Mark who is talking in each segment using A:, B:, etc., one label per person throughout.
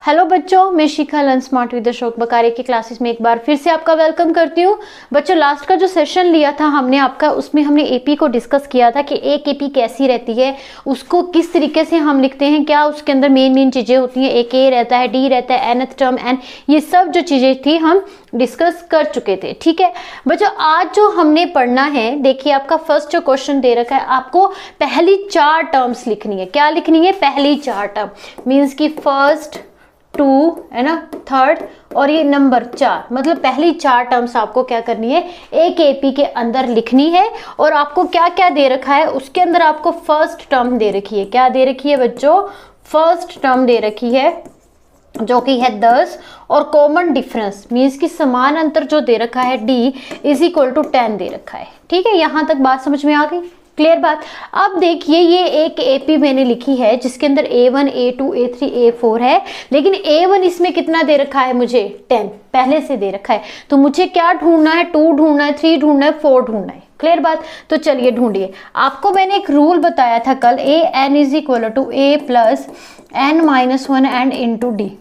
A: Hello बच्चों, मैं शिखा learn smart with Ashok बकारे की क्लासेस में एक बार फिर से आपका वेलकम करती हूँ। बच्चों, लास्ट का जो सेशन लिया था हमने आपका, उसमें हमने एपी को डिस्कस किया था कि एक एपी कैसी रहती है, उसको किस तरीके से हम लिखते हैं, क्या उसके अंदर मेन चीज़ें होती हैं। एक ए रहता है, डी रहता है, nth टर्म एन, ये सब जो चीज़ें थी हम डिस्कस कर चुके थे। ठीक है बच्चों, आज जो हमने पढ़ना है, देखिए आपका फर्स्ट जो क्वेश्चन दे रखा है, आपको पहली 4 टर्म्स लिखनी है। क्या लिखनी है? पहली 4 टर्म, मीन्स की फर्स्ट 2 है ना, थर्ड और ये नंबर 4, मतलब पहली 4 टर्म्स आपको क्या करनी है, एक एपी के अंदर लिखनी है। और आपको क्या क्या दे रखा है, उसके अंदर आपको फर्स्ट टर्म दे रखी है। क्या दे रखी है बच्चों? फर्स्ट टर्म दे रखी है जो कि है 10, और कॉमन डिफरेंस मीन्स कि समान अंतर जो दे रखा है d इज इक्वल टू 10 दे रखा है। ठीक है, यहां तक बात समझ में आ गई? क्लियर बात। अब देखिए ये एक एपी मैंने लिखी है जिसके अंदर A1 A2 A3 A4 है, लेकिन A1 इसमें कितना दे रखा है मुझे? 10 पहले से दे रखा है। तो मुझे क्या ढूंढना है? 2 ढूंढना है, 3 ढूंढना है, 4 ढूंढना है। क्लियर बात। तो चलिए ढूंढिए। आपको मैंने एक रूल बताया था कल, an is equal to a plus n minus 1 and into D.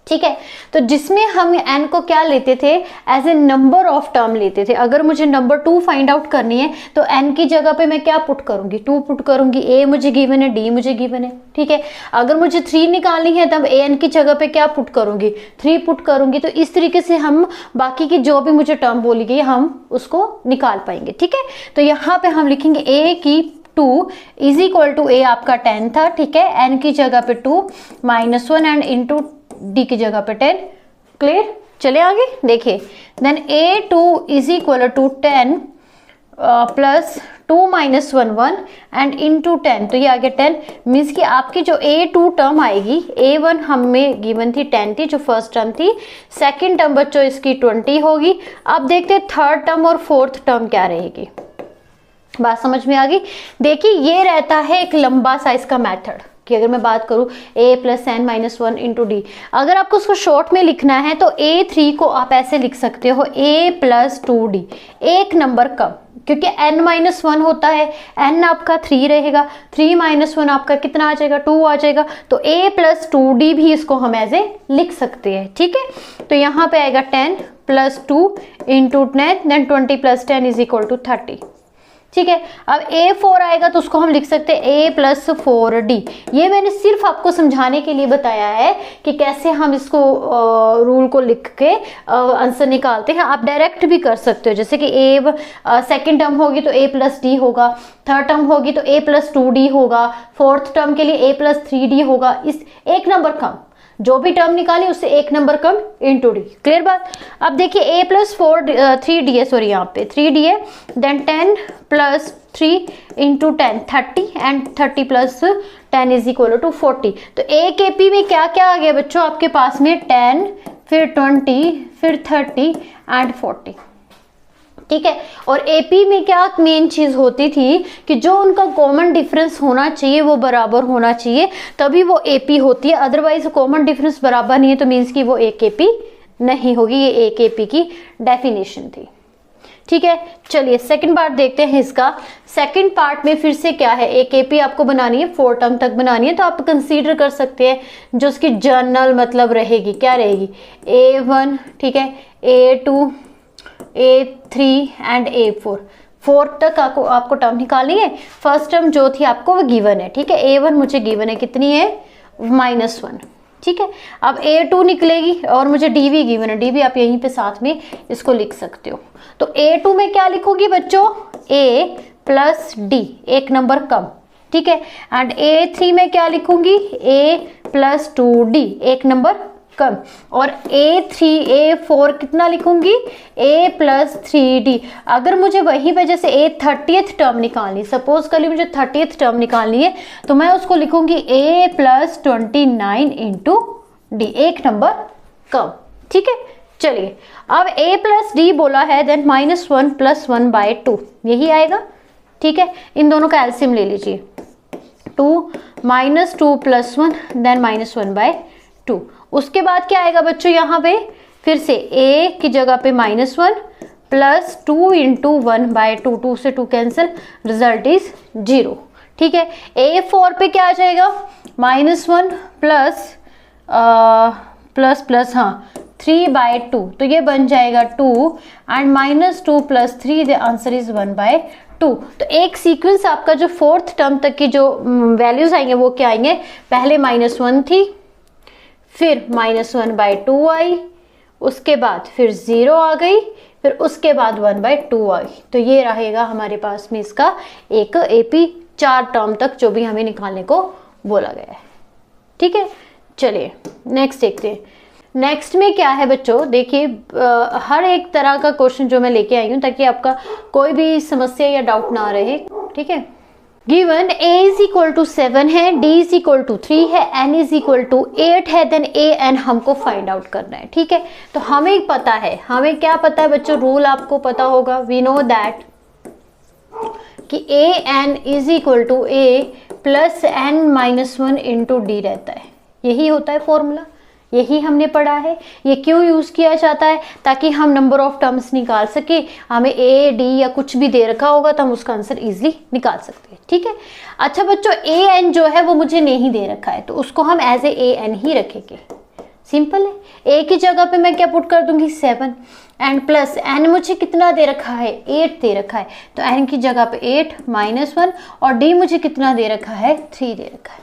A: ठीक है, तो जिसमें हम n को क्या लेते थे? As a number of term लेते थे। अगर मुझे नंबर 2 फाइंड आउट करनी है तो n की जगह पे मैं क्या पुट करूंगी? 2 पुट करूंगी। a मुझे गिवन है, d मुझे गिवन है। ठीक है, अगर मुझे 3 निकालनी है तब an की जगह पे क्या पुट करूंगी? 3 पुट करूंगी। तो इस तरीके से हम बाकी की जो भी मुझे टर्म बोली गई हम उसको निकाल पाएंगे। ठीक है, तो यहाँ पे हम लिखेंगे a की 2 इज इक्वल टू a आपका 10 था। ठीक है, n की जगह पे 2 माइनस 1 एंड इंटू डी की जगह पे 10। क्लियर, चले आगे देखिए। Then a2 is equal to 10 plus 2 minus 1 1 and into 10, तो ये आ गया 10। मीन्स कि आपकी जो a2 टर्म आएगी, a1 हमें गिवन थी 10 थी जो फर्स्ट टर्म थी, सेकेंड टर्म बच्चों इसकी 20 होगी। अब देखते हैं थर्ड टर्म और फोर्थ टर्म क्या रहेगी। बात समझ में आ गई? देखिए ये रहता है एक लंबा साइज का मेथड कि अगर मैं बात करूं a plus n minus 1 into D, अगर आपको उसको शॉर्ट में लिखना है तो a3 को आप ऐसे लिख सकते हो a प्लस 2d, एक नंबर कम, क्योंकि n माइनस 1 होता है, n आपका 3 रहेगा, 3 माइनस 1 आपका कितना आ जाएगा? 2 आ जाएगा। तो a प्लस 2d भी इसको हम ऐसे लिख सकते हैं। ठीक है, तो यहाँ पे आएगा 10 plus 2 into 10, then 20 plus 10 is equal to 30। ठीक है, अब a4 आएगा तो उसको हम लिख सकते हैं a प्लस 4d। ये मैंने सिर्फ आपको समझाने के लिए बताया है कि कैसे हम इसको रूल को लिख के आंसर निकालते हैं। आप डायरेक्ट भी कर सकते हो, जैसे कि a सेकेंड टर्म होगी तो a प्लस डी होगा, थर्ड टर्म होगी तो a प्लस 2d होगा, फोर्थ टर्म के लिए a प्लस 3d होगा। इस एक नंबर कम, जो भी टर्म निकाली उससे एक नंबर कम इंटू डी। क्लियर बात। अब देखिए a प्लस 3d है, सॉरी यहाँ पे 3d है, then 10 plus 3 into 10 30 and 30 plus 10 is equal to 40। तो एक एपी में क्या क्या आ गया बच्चों आपके पास में? 10 फिर 20 फिर 30 एंड 40। ठीक है, और एपी में क्या मेन चीज होती थी कि जो उनका कॉमन डिफरेंस होना चाहिए वो बराबर होना चाहिए, तभी वो एपी होती है। अदरवाइज कॉमन डिफरेंस बराबर नहीं है तो मीन्स कि वो एक एपी नहीं होगी। ये एक एपी की डेफिनेशन थी। ठीक है, चलिए सेकंड पार्ट देखते हैं इसका। सेकंड पार्ट में फिर से क्या है, एक एपी आपको बनानी है, 4 टर्म तक बनानी है, तो आप कंसीडर कर सकते हैं जो उसकी जर्नल मतलब रहेगी, क्या रहेगी? a1, ठीक है, a2 a3 एंड a4, 4 तक आपको टर्म निकालनी है। फर्स्ट टर्म जो थी आपको वो गिवन है। ठीक है, a1 मुझे गिवन है, कितनी है? -1। ठीक है, अब a2 निकलेगी और मुझे d भी गिवन है, d भी आप यहीं पे साथ में इसको लिख सकते हो। तो a2 में क्या लिखोगी बच्चों? a प्लस d, एक नंबर कम। ठीक है, एंड a3 में क्या लिखूंगी? a प्लस 2d, एक नंबर कम। और a4 कितना लिखूंगी? a plus 3d। अगर मुझे वही वजह से a 30th टर्म निकालनी, सपोज कर ली मुझे 30th टर्म निकालनी है, तो मैं उसको लिखूंगी a प्लस 29 इंटू डी, एक नंबर कम। ठीक है, चलिए अब a प्लस डी बोला है, देन -1 प्लस 1 बाय 2 यही आएगा। ठीक है, इन दोनों का एलसीएम ले लीजिए, 2 माइनस 2 प्लस 1 देन -1 बाय 2। उसके बाद क्या आएगा बच्चों? यहाँ पे फिर से a की जगह पे -1 प्लस 2 इंटू 1 बाय 2, 2 से 2 कैंसिल, रिजल्ट इज 0। ठीक है, a4 पे क्या आ जाएगा? -1 प्लस प्लस प्लस, हाँ 3/2, तो ये बन जाएगा 2 एंड -2 + 3, द आंसर इज 1/2। तो एक सीक्वेंस आपका जो फोर्थ टर्म तक की जो वैल्यूज आएंगे वो क्या आएंगे, पहले -1 थी, फिर -1/2 आई, उसके बाद फिर 0 आ गई, फिर उसके बाद 1/2 आई। तो ये रहेगा हमारे पास में इसका एक एपी 4 टर्म तक जो भी हमें निकालने को बोला गया है। ठीक है, चलिए नेक्स्ट देखते हैं। नेक्स्ट में क्या है बच्चों, देखिए हर एक तरह का क्वेश्चन जो मैं लेके आई हूँ ताकि आपका कोई भी समस्या या डाउट ना रहे। ठीक है, गिवन a = 7 है, d = 3 है, n = 8 है, देन a n हमको फाइंड आउट करना है। ठीक है, तो हमें पता है, हमें क्या पता है बच्चों, रूल आपको पता होगा, वी नो दैट कि a n = a + n-1 × d रहता है। यही होता है फॉर्मूला, यही हमने पढ़ा है। ये क्यों यूज़ किया जाता है, ताकि हम नंबर ऑफ टर्म्स निकाल सके। हमें ए डी या कुछ भी दे रखा होगा तो हम उसका आंसर इजीली निकाल सकते हैं। ठीक है, अच्छा बच्चों ए एन जो है वो मुझे नहीं दे रखा है, तो उसको हम एज ए एन ही रखेंगे। सिंपल है, ए की जगह पे मैं क्या पुट कर दूंगी 7 एंड प्लस एन मुझे कितना दे रखा है 8 दे रखा है, तो एन की जगह पे 8 -1 और डी मुझे कितना दे रखा है 3 दे रखा है।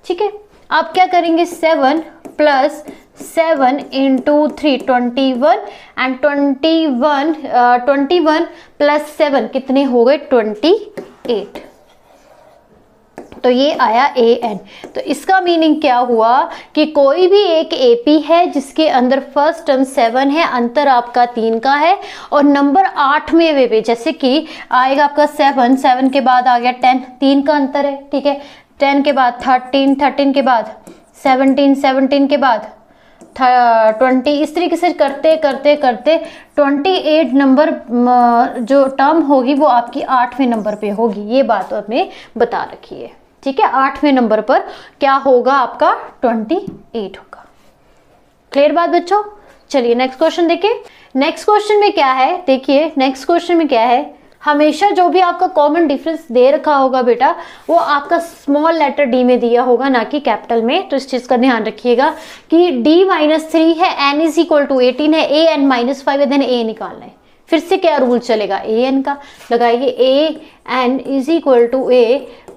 A: ठीक है, आप क्या करेंगे 7 + 7 × 3 21 एंड 21 + 7 कितने हो गए 28। तो ये आया ए एन। तो इसका मीनिंग क्या हुआ कि कोई भी एक एपी है जिसके अंदर फर्स्ट टर्म 7 है, अंतर आपका 3 का है, और नंबर 8वें वे पे जैसे कि आएगा आपका 7 के बाद आ गया 10, 3 का अंतर है। ठीक है, 10 के बाद 13 के बाद 17 के बाद 20, इस तरीके से करते करते करते 28 नंबर जो टर्म होगी वो आपकी 8वें नंबर पे होगी। ये बात आपने बता रखी है। ठीक है, 8वें नंबर पर क्या होगा आपका 28 होगा। क्लियर बात बच्चों? चलिए नेक्स्ट क्वेश्चन देखिए। नेक्स्ट क्वेश्चन में क्या है, देखिए नेक्स्ट क्वेश्चन में क्या है, हमेशा जो भी आपका कॉमन डिफरेंस दे रखा होगा बेटा वो आपका स्मॉल लेटर डी में दिया होगा, ना कि कैपिटल में। तो इस चीज का ध्यान रखिएगा कि d -3 है, n = 18 है, a n -5 है, देन a निकालना है। फिर से क्या रूल चलेगा a n का, लगाइए a n = a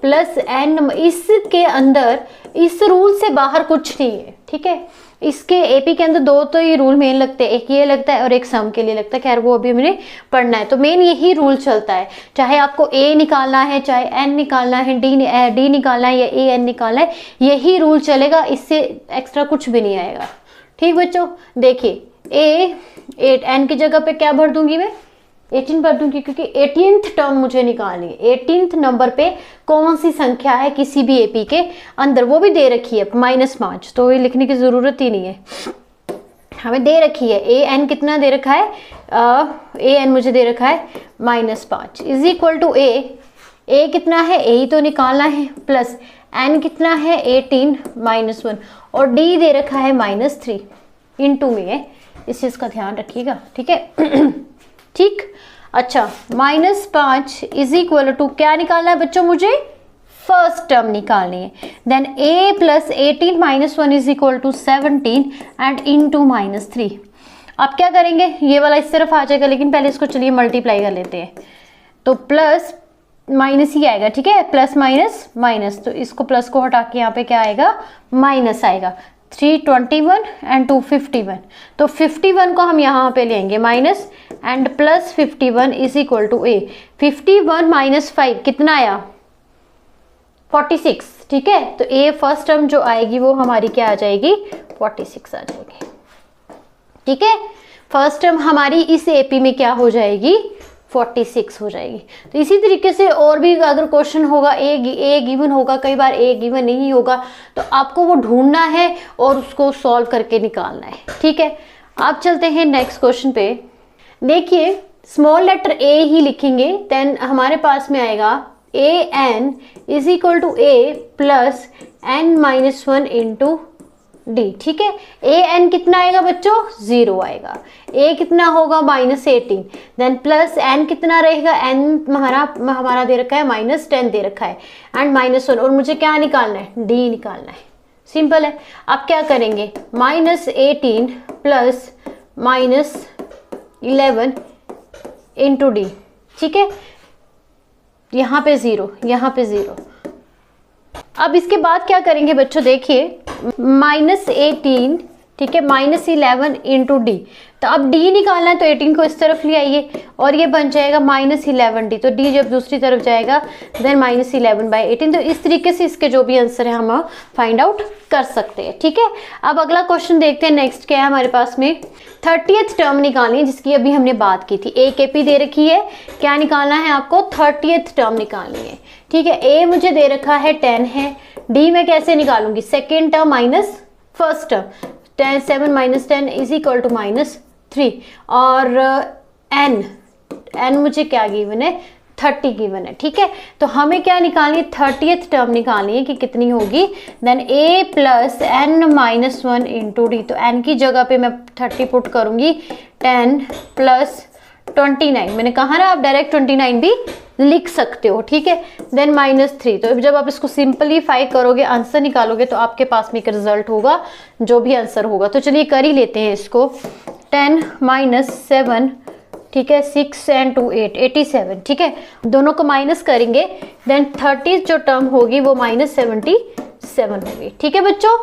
A: + n। इसके अंदर इस रूल से बाहर कुछ नहीं है। ठीक है, इसके एपी के अंदर 2 तो ये रूल मेन लगते हैं, एक ये लगता है और एक सम के लिए लगता है। खैर वो अभी मैंने पढ़ना है, तो मेन यही रूल चलता है। चाहे आपको ए निकालना है, चाहे एन निकालना है, डी निकालना है या ए एन निकालना है, यही रूल चलेगा, इससे एक्स्ट्रा कुछ भी नहीं आएगा। ठीक बच्चों, देखिए ए 8 एन की जगह पे क्या भर दूंगी मैं 18 भर दूंगी, क्योंकि 18th टर्म मुझे निकालनी है। 18th नंबर पे कौन सी संख्या है किसी भी एपी के अंदर, वो भी दे रखी है -5, तो ये लिखने की जरूरत ही नहीं है, हमें दे रखी है। ए एन कितना दे रखा है, ए एन मुझे दे रखा है -5 = ए कितना है, ए ही तो निकालना है, प्लस एन कितना है 18 -1 और डी दे रखा है -3 × में है। इस चीज का ध्यान रखिएगा। ठीक है ठीक, अच्छा -5 = क्या निकालना है बच्चों, मुझे फर्स्ट टर्म निकालनी है। Then a + 18 -1 = 17 and × -3। आप क्या करेंगे, ये वाला इस तरफ आ जाएगा, लेकिन पहले इसको चलिए मल्टीप्लाई कर लेते हैं। तो प्लस माइनस ही आएगा। ठीक है, प्लस माइनस माइनस, तो इसको प्लस को हटा के यहाँ पे क्या आएगा माइनस आएगा। 321 एंड 251, तो 51 को हम यहाँ पे लेंगे माइनस एंड प्लस 51 = a। 51 - 5 कितना आया 46। ठीक है, तो a फर्स्ट टर्म जो आएगी वो हमारी क्या आ जाएगी 46 आ जाएगी। ठीक है, फर्स्ट टर्म हमारी इस एपी में क्या हो जाएगी 46 हो जाएगी। तो इसी तरीके से और भी अगर क्वेश्चन होगा, ए गिवन होगा, कई बार ए गिवन नहीं होगा, तो आपको वो ढूंढना है और उसको सॉल्व करके निकालना है। ठीक है, आप चलते हैं नेक्स्ट क्वेश्चन पे। देखिए स्मॉल लेटर ए ही लिखेंगे, देन हमारे पास में आएगा a n = a + n-1 × d। ठीक है, a n कितना आएगा बच्चों 0 आएगा, a कितना होगा -18, देन प्लस n कितना रहेगा, n हमारा दे रखा है -10 दे रखा है एंड -1, और मुझे क्या निकालना है d निकालना है। सिंपल है। आप क्या करेंगे, -18 प्लस -11 इंटू डी, ठीक है, यहाँ पे 0, यहाँ पे 0। अब इसके बाद क्या करेंगे बच्चों, देखिए -18, ठीक है, -11 इंटू डी। तो अब डी निकालना है तो 18 को इस तरफ ले आइए और ये बन जाएगा -11d। तो डी जब दूसरी तरफ जाएगा देन -11/18। तो इस तरीके से इसके जो भी आंसर है हम फाइंड आउट कर सकते हैं, ठीक है। अब अगला क्वेश्चन देखते हैं, नेक्स्ट क्या है हमारे पास में, 30th टर्म निकालनी है जिसकी अभी हमने बात की थी। ए के पी दे रखी है, क्या निकालना है आपको, 30th टर्म निकालनी है, ठीक है। ए मुझे दे रखा है 10 है, डी में कैसे निकालूंगी, second term minus first term, 7 - 10 is equal to -3 और n मुझे क्या गिवन है, 30 गिवन है, ठीक है। तो हमें क्या निकालनी है, 30th टर्म निकालनी है कि कितनी होगी, then a plus n - 1 into D. तो n की जगह पे मैं 30 पुट करूंगी, 10 प्लस 29, मैंने कहा ना आप डायरेक्ट 29 भी लिख सकते हो, ठीक है, देन -3। तो जब आप इसको सिंपलीफाई करोगे, आंसर निकालोगे तो आपके पास में एक रिजल्ट होगा, जो भी आंसर होगा। तो चलिए कर ही लेते हैं इसको, 10 - 7, ठीक है, 6 and 2 8, 87, ठीक है, दोनों को माइनस करेंगे देन 30 जो टर्म होगी वो -77 होगी, ठीक है बच्चों,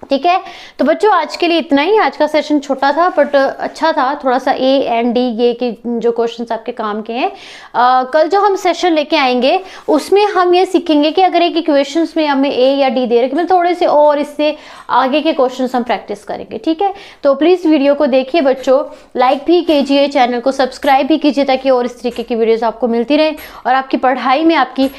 A: ठीक है। तो बच्चों आज के लिए इतना ही, आज का सेशन छोटा था बट अच्छा था, थोड़ा सा ए एंड डी ये के जो क्वेश्चंस आपके काम के हैं। कल जो हम सेशन लेके आएंगे उसमें हम ये सीखेंगे कि अगर एक इक्वेशंस में हमें ए या डी दे रखे, मतलब थोड़े से और इससे आगे के क्वेश्चंस हम प्रैक्टिस करेंगे, ठीक है। तो प्लीज़ वीडियो को देखिए बच्चों, लाइक भी कीजिए, चैनल को सब्सक्राइब भी कीजिए ताकि और इस तरीके की वीडियोज़ आपको मिलती रहे और आपकी पढ़ाई में आपकी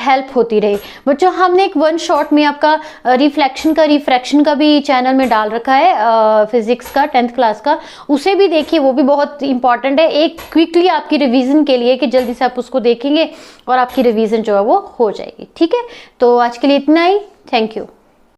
A: हेल्प होती रहे। बच्चों हमने एक 1 शॉट में आपका रिफ्लेक्शन का रिफ्रैक्शन का भी चैनल में डाल रखा है, फिजिक्स का 10th क्लास का, उसे भी देखिए, वो भी बहुत इंपॉर्टेंट है एक क्विकली आपकी रिवीजन के लिए, कि जल्दी से आप उसको देखेंगे और आपकी रिवीजन जो है वो हो जाएगी, ठीक है। तो आज के लिए इतना ही, थैंक यू।